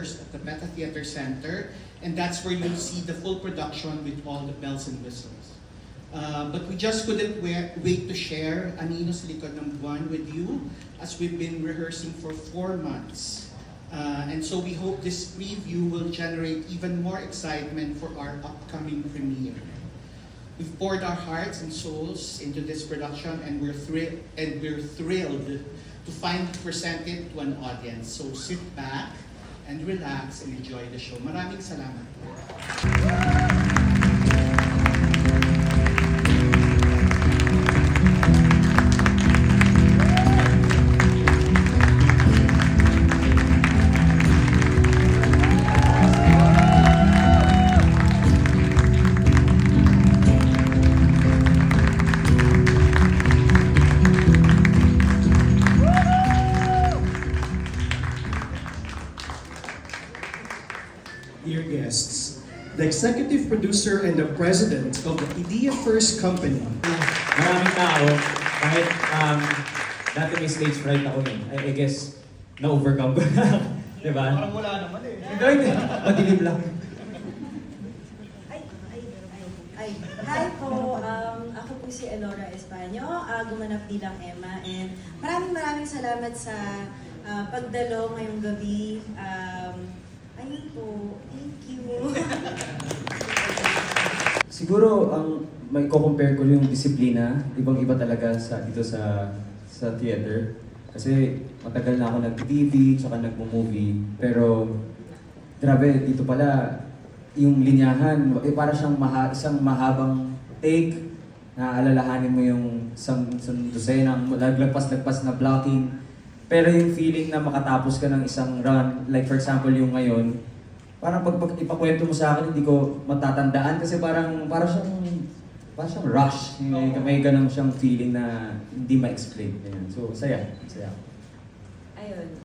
at the Beta Theater Center, and that's where you'll see the full production with all the bells and whistles. But we just couldn't wait to share Anino sa Likod ng Buwan with you, as we've been rehearsing for 4 months. And so we hope this preview will generate even more excitement for our upcoming premiere. We've poured our hearts and souls into this production, and we're thrilled to finally present it to an audience. So sit back and relax and enjoy the show. Maraming salamat po. Dear guests, the executive producer and the president of the Idea First Company. Maraming tao, kahit dati may stage fright ako I guess, na-overcome ko na. Diba? Parang wala naman eh. Hindi, madilim lang. Hi po, ako po si Elora Españo, gumanap bilang Emma, and maraming salamat sa pagdalo ngayong gabi. Ayun po, thank you. Siguro, ang may compare ko yung disiplina, ibang-iba talaga dito sa theater. Kasi matagal na ako nag-TV, tsaka nag-movie. Pero, grabe, dito pala, yung linyahan, para siyang isang mahabang take, na alalahanin mo yung isang dosenang lagpas na blocking. Pero yung feeling na makatapos ka ng isang run, like for example yung ngayon, parang pag ipakwento mo sa akin, hindi ko matatandaan kasi parang siyang rush. May ganun siyang feeling na hindi ma-explain. So, saya. Ayun.